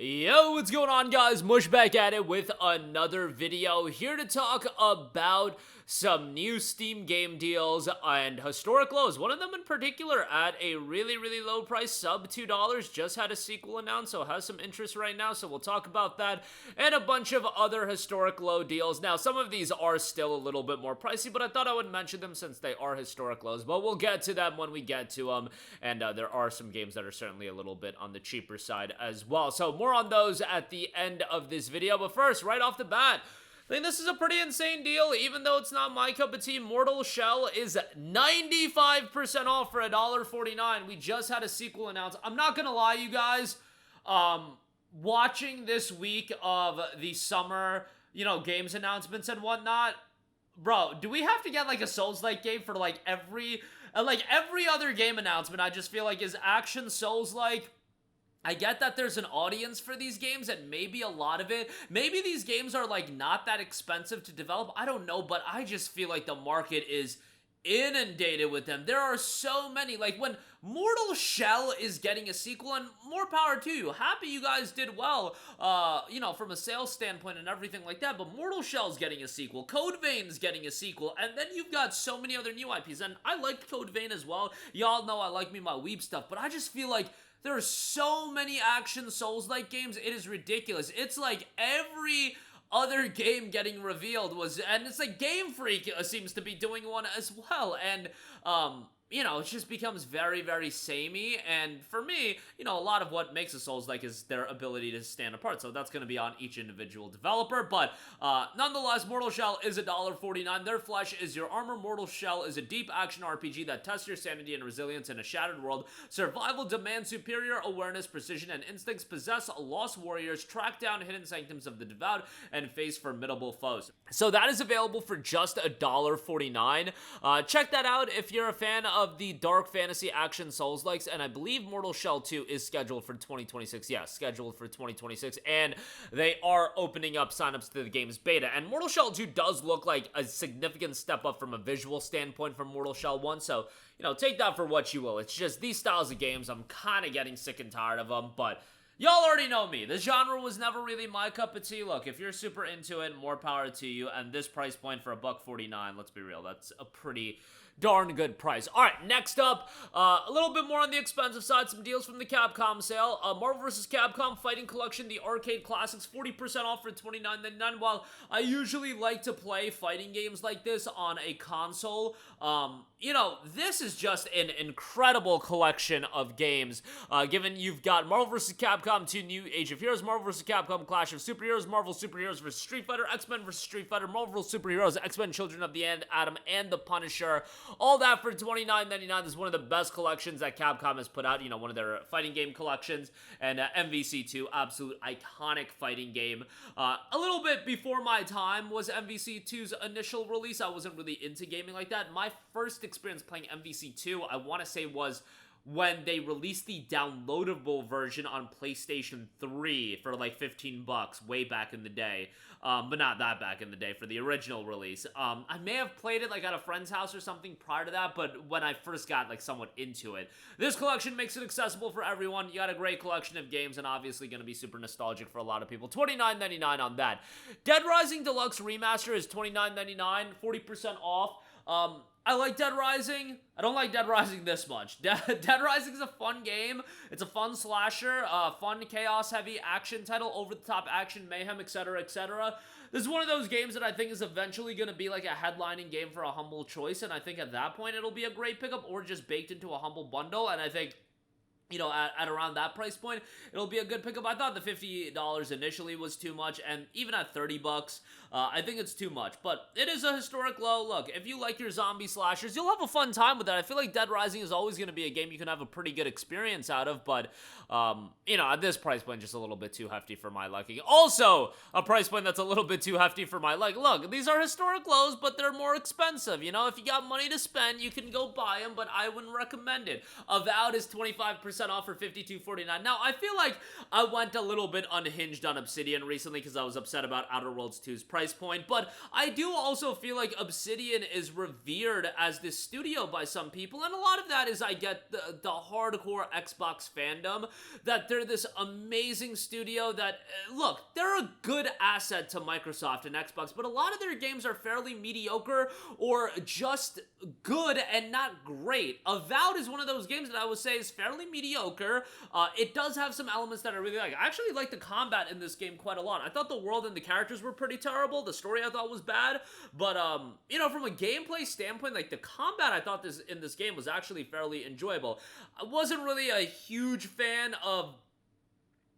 Yo, what's going on, guys? Mush back at it with another video, here to talk about some new Steam game deals and historic lows. One of them in particular at a really low price, sub $2, just had a sequel announced, so has some interest right now, so we'll talk about that, and a bunch of other historic low deals. Now, some of these are still a little bit more pricey, but I thought I would mention them since they are historic lows, but we'll get to them when we get to them, and there are some games that are certainly a little bit on the cheaper side as well. So more on those at the end of this video, but first, right off the bat, I think this is a pretty insane deal, even though it's not my cup of tea. Mortal Shell is 95% off for $1.49. We just had a sequel announced. I'm not gonna lie, you guys, watching this week of the summer, games announcements and whatnot, bro, do we have to get, like, a Souls-like game for, every other game announcement? I just feel like is action Souls-like. I get that there's an audience for these games, and maybe a lot of it, maybe these games are, not that expensive to develop, I don't know, but I just feel like the market is inundated with them. There are so many, when Mortal Shell is getting a sequel, and more power to you, happy you guys did well, from a sales standpoint and everything like that, but Mortal Shell's getting a sequel, Code Vein's getting a sequel, and then you've got so many other new IPs, and I liked Code Vein as well. Y'all know I like me my weeb stuff, but I just feel like there are so many action Souls-like games, it is ridiculous. It's like every other game getting revealed and it's like Game Freak seems to be doing one as well, and, it just becomes very samey, and for me, a lot of what makes a Souls-like is their ability to stand apart, so that's going to be on each individual developer, but, nonetheless, Mortal Shell is $1.49, their flesh is your armor. Mortal Shell is a deep action RPG that tests your sanity and resilience in a shattered world. Survival demands superior awareness, precision, and instincts. Possess lost warriors, track down hidden sanctums of the Avowed, and face formidable foes. So that is available for just $1.49. Check that out if you're a fan of the dark fantasy action Souls-likes, and I believe Mortal Shell 2 is scheduled for 2026. Yeah, scheduled for 2026, and they are opening up signups to the game's beta, and Mortal Shell 2 does look like a significant step up from a visual standpoint from Mortal Shell 1, so, take that for what you will. It's just these styles of games, I'm kind of getting sick and tired of them, but y'all already know me. The genre was never really my cup of tea. Look, if you're super into it, more power to you, and this price point for $1.49, let's be real, that's a pretty darn good price. Alright, next up, a little bit more on the expensive side, some deals from the Capcom sale. Marvel vs. Capcom Fighting Collection, the arcade classics, 40% off for $29.99. While I usually like to play fighting games like this on a console, this is just an incredible collection of games, given you've got Marvel vs. Capcom 2 New Age of Heroes, Marvel vs. Capcom Clash of Superheroes, Marvel Superheroes vs. Street Fighter, X-Men vs. Street Fighter, Marvel Superheroes, X-Men Children of the Atom, and The Punisher. All that for $29.99. This is one of the best collections that Capcom has put out, one of their fighting game collections, and MVC2, absolute iconic fighting game. A little bit before my time was MVC2's initial release. I wasn't really into gaming like that. My first experience playing MVC2, I want to say, was when they released the downloadable version on PlayStation 3 for like $15 way back in the day, but not that back in the day for the original release. I may have played it at a friend's house or something prior to that, but when I first got somewhat into it. This collection makes it accessible for everyone. You got a great collection of games, and obviously going to be super nostalgic for a lot of people. $29.99 on that. Dead Rising Deluxe Remaster is $29.99, 40% off. I like Dead Rising. I don't like Dead Rising this much. Dead Rising is a fun game. It's a fun slasher, fun chaos-heavy action title, over-the-top action, mayhem, etc., etc. This is one of those games that I think is eventually going to be like a headlining game for a humble choice, and I think at that point it'll be a great pickup, or just baked into a humble bundle, and I think at around that price point, it'll be a good pickup. I thought the $50 initially was too much, and even at $30, I think it's too much, but it is a historic low. Look, if you like your zombie slashers, you'll have a fun time with that. I feel like Dead Rising is always going to be a game you can have a pretty good experience out of, but, at this price point, just a little bit too hefty for my liking. Also, a price point that's a little bit too hefty for my liking. Look, these are historic lows, but they're more expensive, if you got money to spend, you can go buy them, but I wouldn't recommend it. Avowed is 25% 50% off for $52.49. Now, I feel like I went a little bit unhinged on Obsidian recently because I was upset about Outer Worlds 2's price point, but I do also feel like Obsidian is revered as this studio by some people, and a lot of that is I get the hardcore Xbox fandom, that they're this amazing studio that, look, they're a good asset to Microsoft and Xbox, but a lot of their games are fairly mediocre or just good and not great. Avowed is one of those games that I would say is fairly mediocre. It does have some elements that I really like. I actually like the combat in this game quite a lot. I thought the world and the characters were pretty terrible. The story I thought was bad, but you know, from a gameplay standpoint, like the combat I thought in this game was actually fairly enjoyable. I wasn't really a huge fan of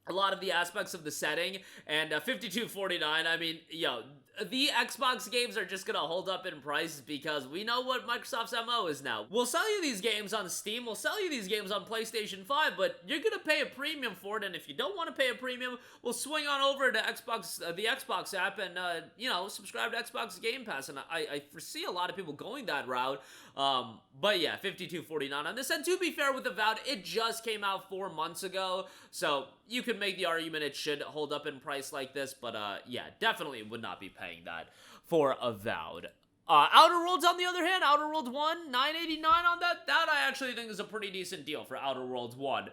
a lot of the aspects of the setting, and $52.49, I mean, yo, the Xbox games are just gonna hold up in price because we know what Microsoft's MO is now. We'll sell you these games on Steam, we'll sell you these games on PlayStation 5, but you're gonna pay a premium for it, and if you don't want to pay a premium, we'll swing on over to Xbox, the Xbox app, and, you know, subscribe to Xbox Game Pass, and I foresee a lot of people going that route, but yeah, $52.49 on this, and to be fair with Avowed, it just came out 4 months ago, so you could make the argument it should hold up in price like this, but yeah, definitely would not be paying that for Avowed. Outer Worlds, on the other hand, Outer Worlds 1, $9.89 on that. That I actually think is a pretty decent deal for Outer Worlds 1.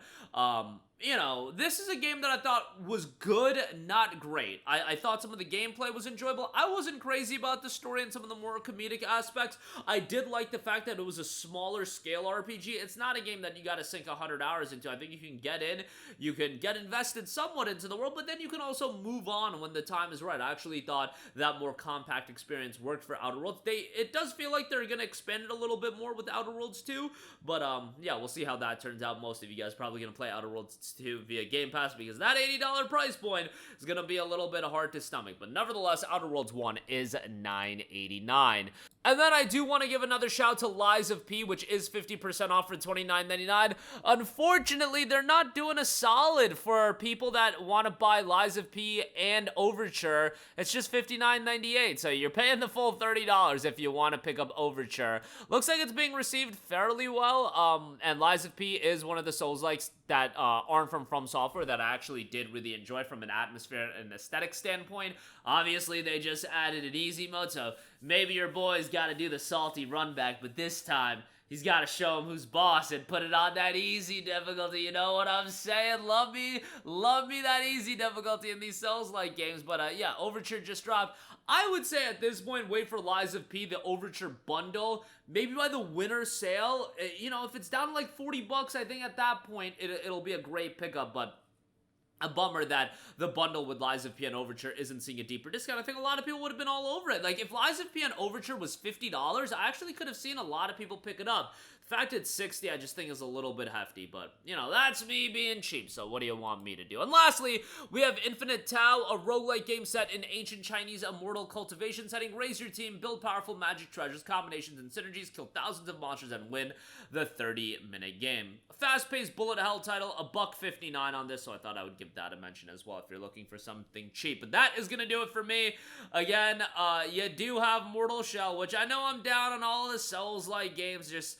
You know, this is a game that I thought was good, not great. I thought some of the gameplay was enjoyable. I wasn't crazy about the story and some of the more comedic aspects. I did like the fact that it was a smaller scale RPG. It's not a game that you gotta sink 100 hours into. I think you can get in, you can get invested somewhat into the world, but then you can also move on when the time is right. I actually thought that more compact experience worked for Outer Worlds. It does feel like they're gonna expand it a little bit more with Outer Worlds 2, but yeah, we'll see how that turns out. Most of you guys probably gonna play Outer Worlds 2 via Game Pass because that $80 price point is gonna be a little bit hard to stomach, but nevertheless, Outer Worlds 1 is $9.89. And then I do want to give another shout to Lies of P, which is 50% off for $29.99. Unfortunately, they're not doing a solid for people that want to buy Lies of P and Overture. It's just $59.98, so you're paying the full $30 if you want to pick up Overture. Looks like it's being received fairly well, and Lies of P is one of the Souls-likes that aren't from Software that I actually did really enjoy from an atmosphere and aesthetic standpoint. Obviously, they just added an easy mode, so maybe your boy's got to do the salty run back, but this time, he's got to show him who's boss and put it on that easy difficulty, you know what I'm saying? Love me that easy difficulty in these Souls-like games, but yeah, Overture just dropped. I would say at this point, wait for Lies of P, the Overture bundle, maybe by the winter sale. You know, if it's down to like $40, I think at that point, it'll be a great pickup, but a bummer that the bundle with Lies of P and Overture isn't seeing a deeper discount. I think a lot of people would have been all over it. Like, if Lies of P and Overture was $50, I actually could have seen a lot of people pick it up. The fact it's $60, I just think is a little bit hefty, but, you know, that's me being cheap, so what do you want me to do? And lastly, we have Infinite Tao, a roguelike game set in ancient Chinese immortal cultivation setting. Raise your team, build powerful magic treasures, combinations, and synergies, kill thousands of monsters, and win the 30-minute game. A fast-paced bullet hell title, $1.59 on this, so I thought I would give that a mention as well if you're looking for something cheap. But that is going to do it for me. Again, you do have Mortal Shell, which I know I'm down on all of the Souls-like games, just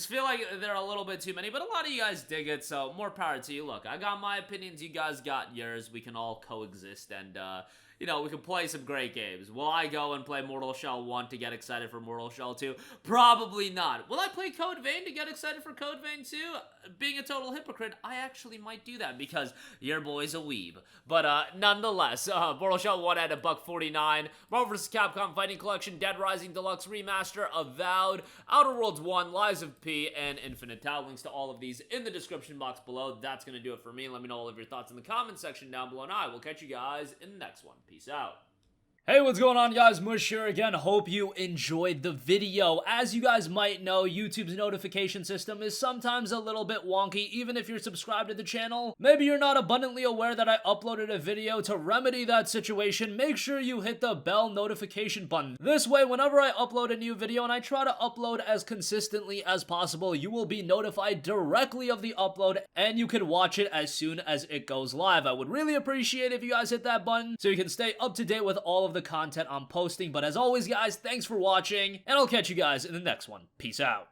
feel like they're a little bit too many, but a lot of you guys dig it, so more power to you. Look, I got my opinions, you guys got yours. We can all coexist, and, you know, we can play some great games. Will I go and play Mortal Shell 1 to get excited for Mortal Shell 2? Probably not. Will I play Code Vein to get excited for Code Vein 2? Being a total hypocrite, I actually might do that because your boy's a weeb. But, nonetheless, Mortal Shell 1 at $1.49. Marvel vs. Capcom Fighting Collection, Dead Rising Deluxe Remaster, Avowed, Outer Worlds 1, Lies of P, and Infinite Tao. Links to all of these in the description box below. That's going to do it for me. Let me know all of your thoughts in the comment section down below, and I will catch you guys in the next one. Peace out. Hey, what's going on, guys? Mush here again. Hope you enjoyed the video. As you guys might know, YouTube's notification system is sometimes a little bit wonky, even if you're subscribed to the channel. Maybe you're not abundantly aware that I uploaded a video. To remedy that situation, make sure you hit the bell notification button. This way, whenever I upload a new video, and I try to upload as consistently as possible, you will be notified directly of the upload, and you can watch it as soon as it goes live. I would really appreciate if you guys hit that button so you can stay up to date with all of the content I'm posting. But as always, guys, thanks for watching, and I'll catch you guys in the next one. Peace out.